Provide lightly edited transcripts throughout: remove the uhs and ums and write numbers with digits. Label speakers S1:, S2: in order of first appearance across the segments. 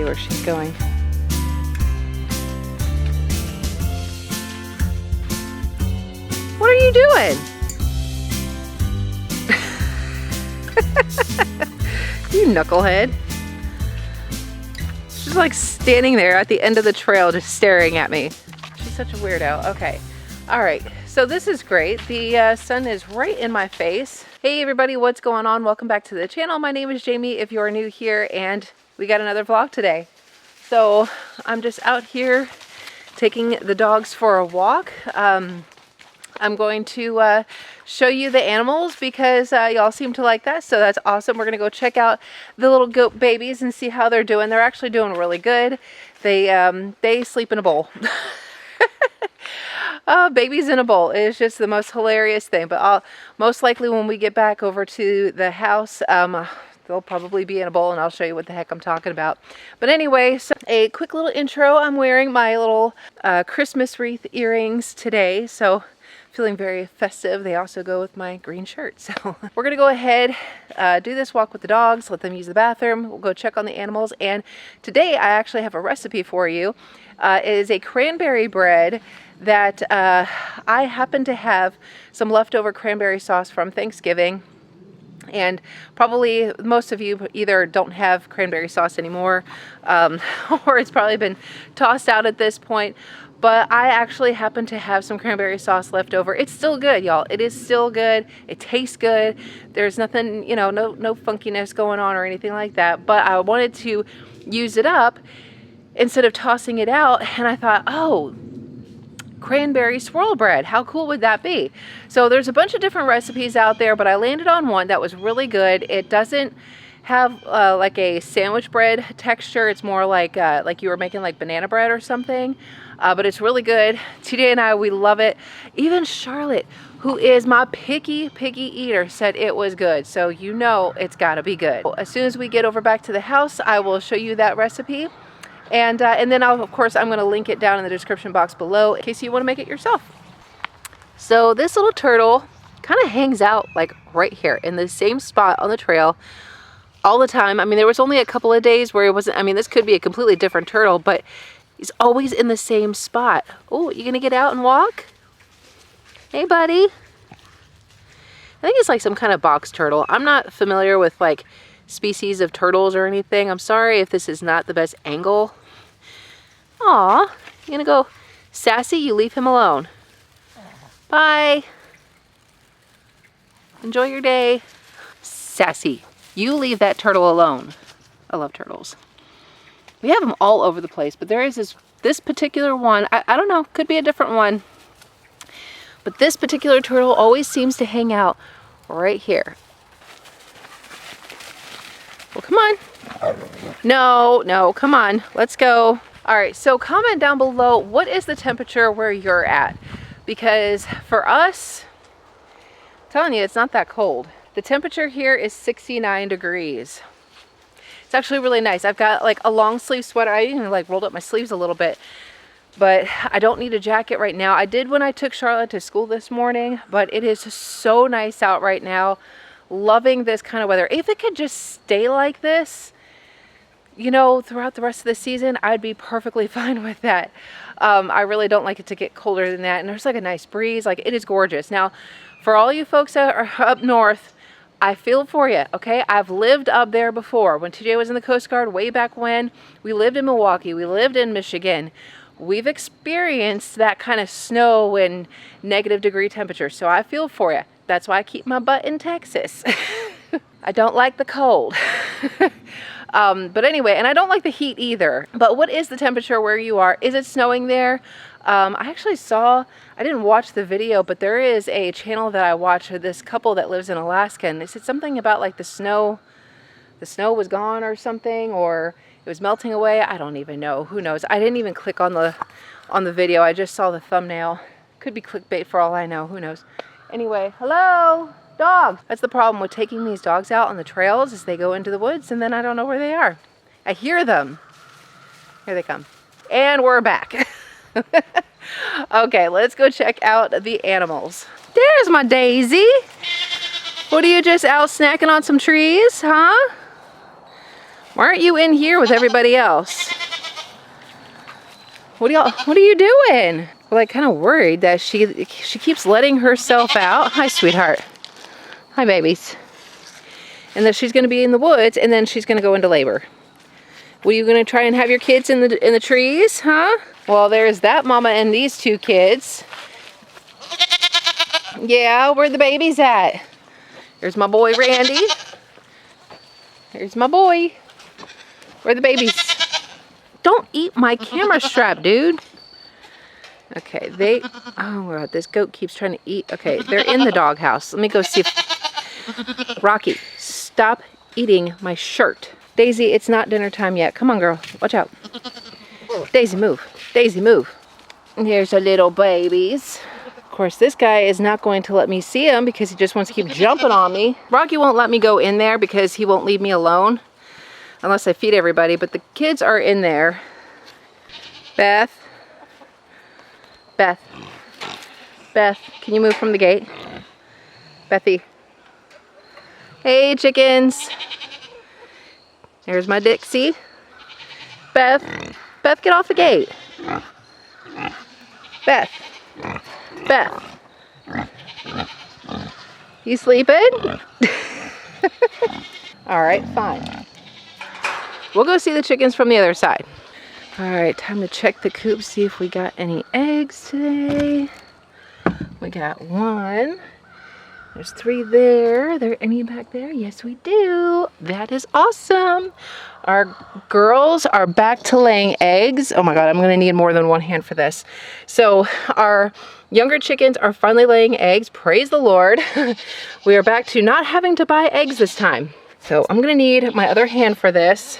S1: where she's going. What are you doing? You knucklehead. She's like standing there at the end of the trail just staring at me. She's such a weirdo. Okay. All right. So this is great. The sun is right in my face. Hey everybody, what's going on? Welcome back to the channel. My name is Jamie if you're new here, and we got another vlog today. So I'm just out here taking the dogs for a walk. I'm going to show you the animals because y'all seem to like that, so that's awesome. We're gonna go check out the little goat babies and see how they're doing. They're actually doing really good. They sleep in a bowl. Babies in a bowl is just the most hilarious thing. But most likely when we get back over to the house, they'll probably be in a bowl, and I'll show you what the heck I'm talking about. But anyway, so a quick little intro. I'm wearing my little Christmas wreath earrings today, so feeling very festive. They also go with my green shirt. So we're gonna go ahead, do this walk with the dogs, let them use the bathroom. We'll go check on the animals. And today I actually have a recipe for you. It is a cranberry bread that I happen to have some leftover cranberry sauce from Thanksgiving. And probably most of you either don't have cranberry sauce anymore, or it's probably been tossed out at this point. But I actually happen to have some cranberry sauce left over. It's still good, y'all. It is still good. It tastes good. There's nothing, you know, no funkiness going on or anything like that. But I wanted to use it up instead of tossing it out. And I thought, oh, cranberry swirl bread. How cool would that be? So there's a bunch of different recipes out there, but I landed on one that was really good. It doesn't have like a sandwich bread texture. It's more like you were making like banana bread or something. But it's really good. TJ and I, we love it. Even Charlotte, who is my picky eater, said it was good. So you know it's gotta be good. As soon as we get over back to the house, I will show you that recipe. And then of course, I'm gonna link it down in the description box below in case you wanna make it yourself. So this little turtle kind of hangs out like right here in the same spot on the trail all the time. I mean, there was only a couple of days where it wasn't, I mean, this could be a completely different turtle, but he's always in the same spot. Oh, you gonna get out and walk? Hey, buddy. I think it's like some kind of box turtle. I'm not familiar with like species of turtles or anything. I'm sorry if this is not the best angle. Aw, you gonna go sassy? You leave him alone. Bye. Enjoy your day. Sassy, you leave that turtle alone. I love turtles. We have them all over the place, but there is this particular one. I don't know, could be a different one. But this particular turtle always seems to hang out right here. Well, come on. No, come on. Let's go. All right, so comment down below, what is the temperature where you're at? Because for us, I'm telling you, it's not that cold. The temperature here is 69 degrees. It's actually really nice. I've got like a long sleeve sweater. I even like rolled up my sleeves a little bit, but I don't need a jacket right now. I did when I took Charlotte to school this morning, but it is so nice out right now. Loving this kind of weather. If it could just stay like this, you know, throughout the rest of the season, I'd be perfectly fine with that. I really don't like it to get colder than that. And there's like a nice breeze. Like, it is gorgeous. Now, for all you folks that are up north, I feel for you, okay? I've lived up there before. When TJ was in the Coast Guard way back when, we lived in Milwaukee, we lived in Michigan. We've experienced that kind of snow and negative degree temperatures, so I feel for you. That's why I keep my butt in Texas. I don't like the cold. But anyway, and I don't like the heat either. But what is the temperature where you are? Is it snowing there? I actually saw, I didn't watch the video, but there is a channel that I watch of this couple that lives in Alaska, and they said something about like the snow was gone or something, or it was melting away. I don't even know. Who knows? I didn't even click on the video. I just saw the thumbnail. Could be clickbait for all I know. Who knows? Anyway, hello, dogs. That's the problem with taking these dogs out on the trails, is they go into the woods and then I don't know where they are. I hear them. Here they come. And we're back. Okay, let's go check out the animals. There's my Daisy. What are you just out snacking on some trees, huh? Why aren't you in here with everybody else? What are you doing? Well, I'm kind of worried that she keeps letting herself out. Hi, sweetheart. Hi, babies. And that she's going to be in the woods, and then she's going to go into labor. Were you going to try and have your kids in the trees, huh? Well, there's that mama and these two kids. Yeah, where the babies at? There's my boy Randy. There's my boy. Where the babies? Don't eat my camera strap, dude. Okay, oh God, this goat keeps trying to eat. Okay, they're in the doghouse. Let me go see if, Rocky, stop eating my shirt. Daisy, it's not dinner time yet. Come on, girl, watch out. Daisy, move. Daisy, move. Here's our little babies. Of course, this guy is not going to let me see him because he just wants to keep jumping on me. Rocky won't let me go in there because he won't leave me alone unless I feed everybody, but the kids are in there. Beth, can you move from the gate? Bethy. Hey, chickens. There's my Dixie. Beth, get off the gate. Beth. You sleeping? All right, fine. We'll go see the chickens from the other side. All right, time to check the coop, see if we got any eggs today. We got 1. There's 3 there. Are there any back there? Yes, we do. That is awesome. Our girls are back to laying eggs. Oh my God, I'm gonna need more than one hand for this. So our younger chickens are finally laying eggs. Praise the Lord. We are back to not having to buy eggs this time. So I'm gonna need my other hand for this.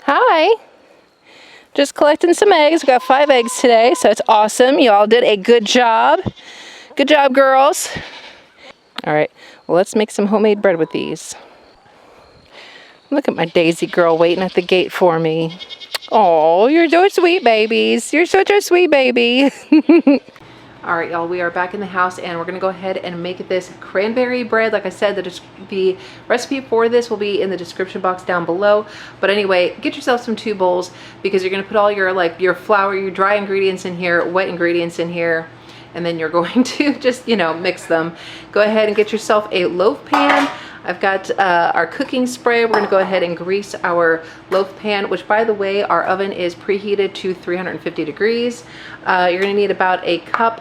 S1: Hi. Just collecting some eggs. We got 5 eggs today, so it's awesome. You all did a good job. Good job, girls. All right, well, let's make some homemade bread with these. Look at my Daisy girl waiting at the gate for me. Oh, you're so sweet, babies. You're such a sweet baby. All right, y'all, we are back in the house and we're gonna go ahead and make this cranberry bread. Like I said, the recipe for this will be in the description box down below. But anyway, get yourself some 2 bowls because you're gonna put all your flour, your dry ingredients in here, wet ingredients in here, and then you're going to just, mix them. Go ahead and get yourself a loaf pan. I've got our cooking spray. We're gonna go ahead and grease our loaf pan, which by the way, our oven is preheated to 350 degrees. You're gonna need about about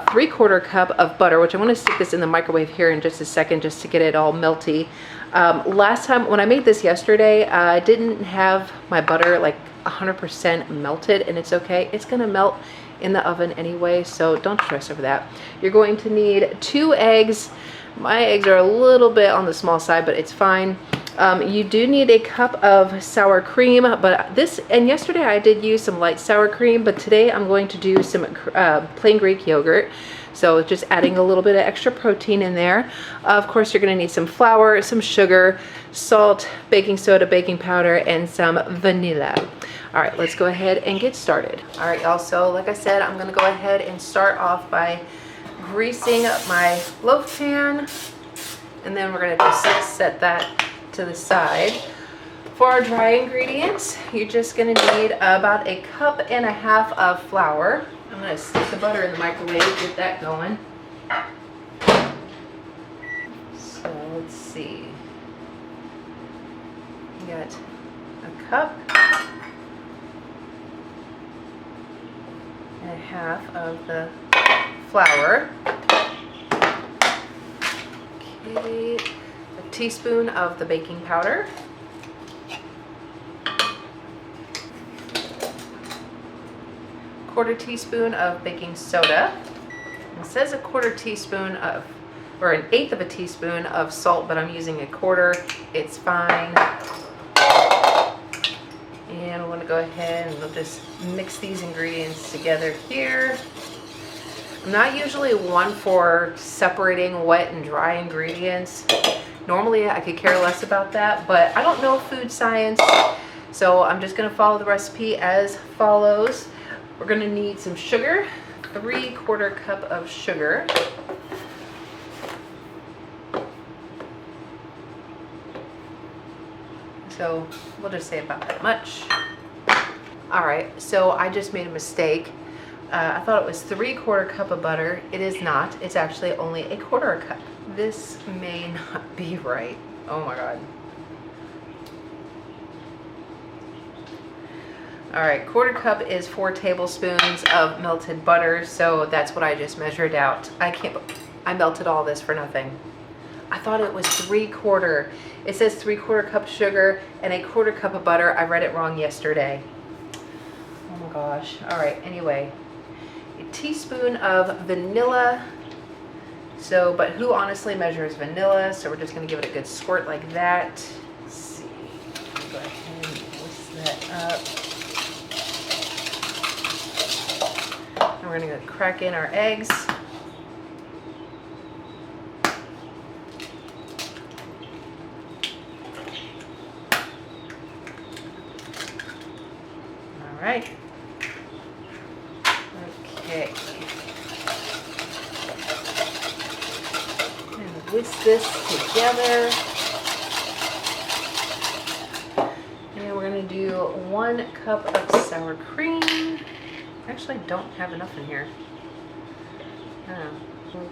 S1: 3/4 cup of butter, which I'm gonna stick this in the microwave here in just a second just to get it all melty. Last time, when I made this yesterday, I didn't have my butter like 100% melted, and it's okay. It's gonna melt in the oven anyway, so don't stress over that. You're going to need 2 eggs. My eggs are a little bit on the small side, but it's fine. You do need a cup of sour cream, and yesterday I did use some light sour cream, but today I'm going to do some plain Greek yogurt. So just adding a little bit of extra protein in there. Of course, you're gonna need some flour, some sugar, salt, baking soda, baking powder, and some vanilla. All right, let's go ahead and get started. All right, y'all, so like I said, I'm gonna go ahead and start off by greasing up my loaf pan, and then we're gonna just set that to the side. For our dry ingredients, you're just gonna need about 1.5 cups of flour. I'm gonna stick the butter in the microwave, get that going. So let's see. We got 1.5 cups of the flour. Okay, a teaspoon of the baking powder. 1/4 teaspoon of baking soda. It says 1/4 teaspoon of, or 1/8 of a teaspoon of salt, but I'm using 1/4. It's fine. And we're gonna go ahead and we'll just mix these ingredients together here. I'm not usually one for separating wet and dry ingredients. Normally I could care less about that, but I don't know food science, so I'm just gonna follow the recipe as follows. We're gonna need some sugar, 3/4 cup of sugar. So we'll just say about that much. All right, so I just made a mistake. I thought it was 3/4 cup of butter. It is not. It's actually only 1/4 cup. This may not be right. Oh my God. All right, 1/4 cup is 4 tablespoons of melted butter. So that's what I just measured out. I melted all this for nothing. I thought it was 3/4. It says 3/4 cup sugar and 1/4 cup of butter. I read it wrong yesterday. Oh my gosh. All right, anyway, a teaspoon of vanilla. So, but who honestly measures vanilla? So we're just gonna give it a good squirt like that. Let's see, go ahead and whisk that up. And we're gonna crack in our eggs. All right. Okay. And whisk this together. And we're going to do 1 cup of sour cream. Actually, I don't have enough in here. Oh.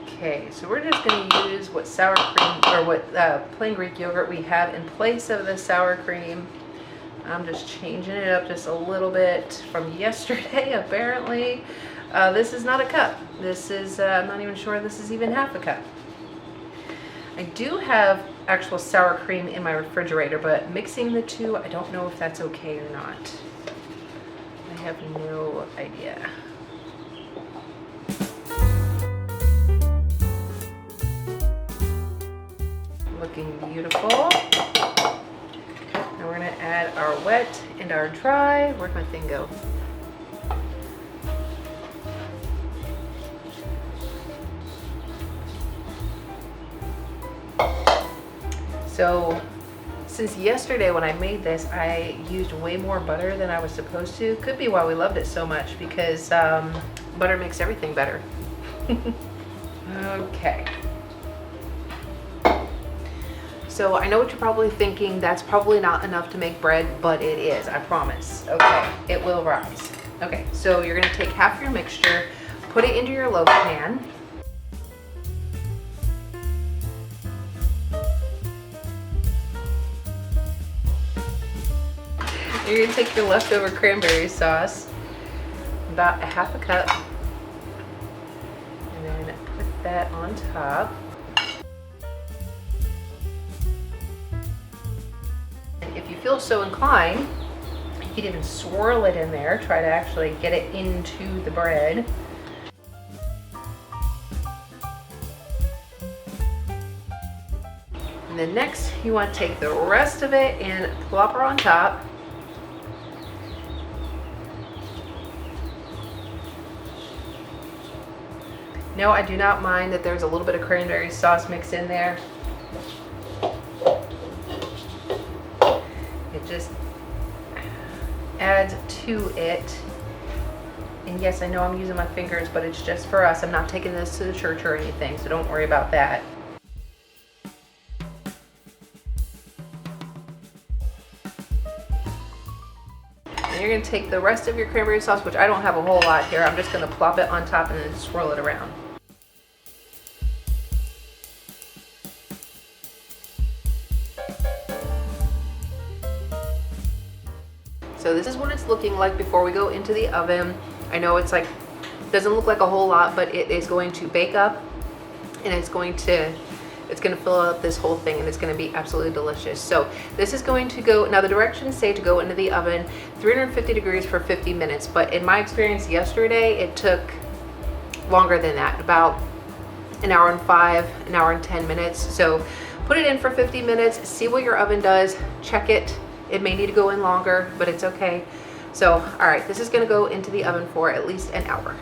S1: Okay, so we're just going to use what sour cream or what plain Greek yogurt we have in place of the sour cream. I'm just changing it up just a little bit from yesterday, apparently. This is not a cup. This is, I'm not even sure this is even half a cup. I do have actual sour cream in my refrigerator, but mixing the two, I don't know if that's okay or not. I have no idea. Looking beautiful. Now we're going to add our wet and our dry. Where'd my thing go? So since yesterday when I made this, I used way more butter than I was supposed to. Could be why we loved it so much, because butter makes everything better. Okay. So I know what you're probably thinking, that's probably not enough to make bread, but it is, I promise. Okay, it will rise. Okay, so you're gonna take half your mixture, put it into your loaf pan. You're gonna take your leftover cranberry sauce, about 1/2 cup, and then put that on top. And if you feel so inclined, you could even swirl it in there, try to actually get it into the bread. And then next, you want to take the rest of it and plop her on top. No, I do not mind that there's a little bit of cranberry sauce mixed in there. It just adds to it. And yes, I know I'm using my fingers, but it's just for us. I'm not taking this to the church or anything, so don't worry about that. And you're going to take the rest of your cranberry sauce, which I don't have a whole lot here. I'm just going to plop it on top and then swirl it around. So this is what it's looking like before we go into the oven. I know it's like, doesn't look like a whole lot, but it is going to bake up, and it's going to fill up this whole thing, and it's going to be absolutely delicious. So this is going to go, now the directions say to go into the oven 350 degrees for 50 minutes, but in my experience yesterday, it took longer than that, about 1 hour and 5, 1 hour and 10 minutes. So put it in for 50 minutes, see what your oven does, check it. It may need to go in longer, but it's okay. So, all right, this is gonna go into the oven for at least 1 hour.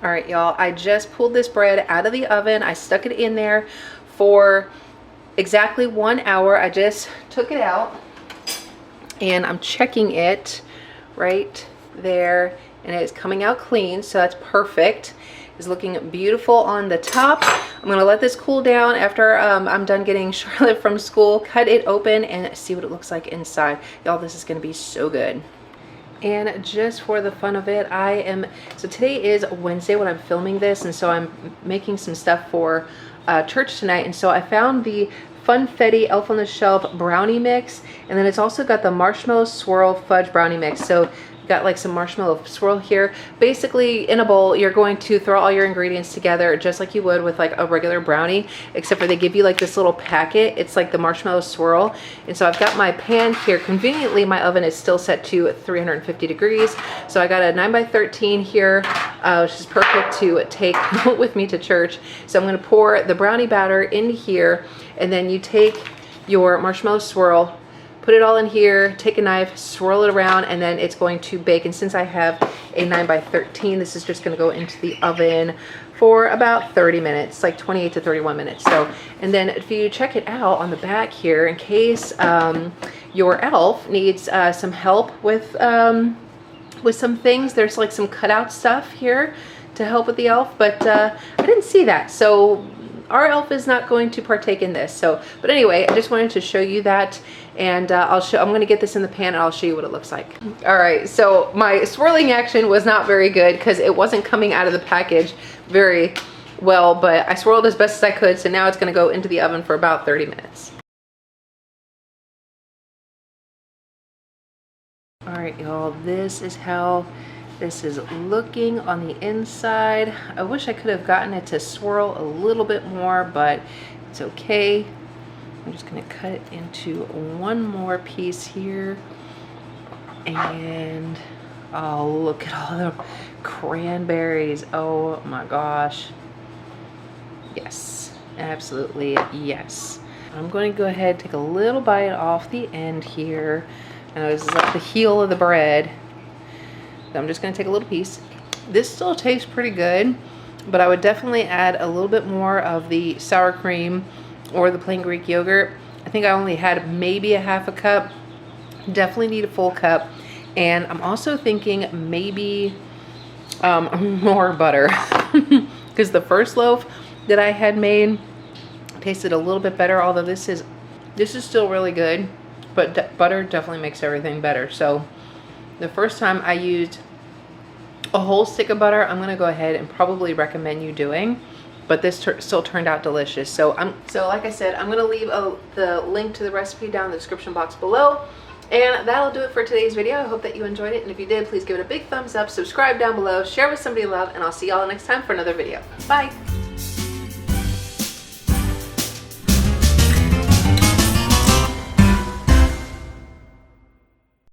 S1: All right, y'all, I just pulled this bread out of the oven. I stuck it in there for exactly 1 hour. I just took it out and I'm checking it right there, and it's coming out clean, so that's perfect. is looking beautiful on the top. I'm gonna let this cool down after I'm done getting Charlotte from school, cut it open and see what it looks like inside. Y'all, this is gonna be so good. And just for the fun of it, so today is Wednesday when I'm filming this, and so I'm making some stuff for church tonight. And so I found the Funfetti Elf on the Shelf brownie mix, and then it's also got the marshmallow swirl fudge brownie mix. So got like some marshmallow swirl here. Basically, in a bowl, you're going to throw all your ingredients together just like you would with like a regular brownie, except for they give you like this little packet. It's like the marshmallow swirl. And so I've got my pan here. Conveniently, my oven is still set to 350 degrees. So I got a 9x13 here, which is perfect to take with me to church. So I'm gonna pour the brownie batter in here, and then you take your marshmallow swirl, put it all in here, take a knife, swirl it around, and then it's going to bake. And since I have a 9x13, this is just gonna go into the oven for about 30 minutes, like 28 to 31 minutes. So, and then if you check it out on the back here, in case your elf needs some help with some things, there's like some cutout stuff here to help with the elf, but I didn't see that. So our elf is not going to partake in this. So, but anyway, I just wanted to show you that, and I'm going to get this in the pan and I'll show you what it looks like. All right, so my swirling action was not very good because it wasn't coming out of the package very well, but I swirled as best as I could. So now it's going to go into the oven for about 30 minutes. All right, y'all, this is how this is looking on the inside. I wish I could have gotten it to swirl a little bit more, but it's okay. I'm just gonna cut it into one more piece here. And oh, look at all the cranberries. Oh my gosh. Yes, absolutely yes. I'm going to go ahead and take a little bite off the end here. Now this is like the heel of the bread. So I'm just going to take a little piece. This still tastes pretty good, but I would definitely add a little bit more of the sour cream or the plain Greek yogurt. I think I only had maybe a half a cup. Definitely need a full cup. And I'm also thinking maybe more butter because the first loaf that I had made tasted a little bit better, although this is still really good, but butter definitely makes everything better. So the first time I used a whole stick of butter, I'm gonna go ahead and probably recommend you doing, but this still turned out delicious. So like I said, I'm gonna leave the link to the recipe down in the description box below. And that'll do it for today's video. I hope that you enjoyed it. And if you did, please give it a big thumbs up, subscribe down below, share with somebody you love, and I'll see y'all next time for another video. Bye.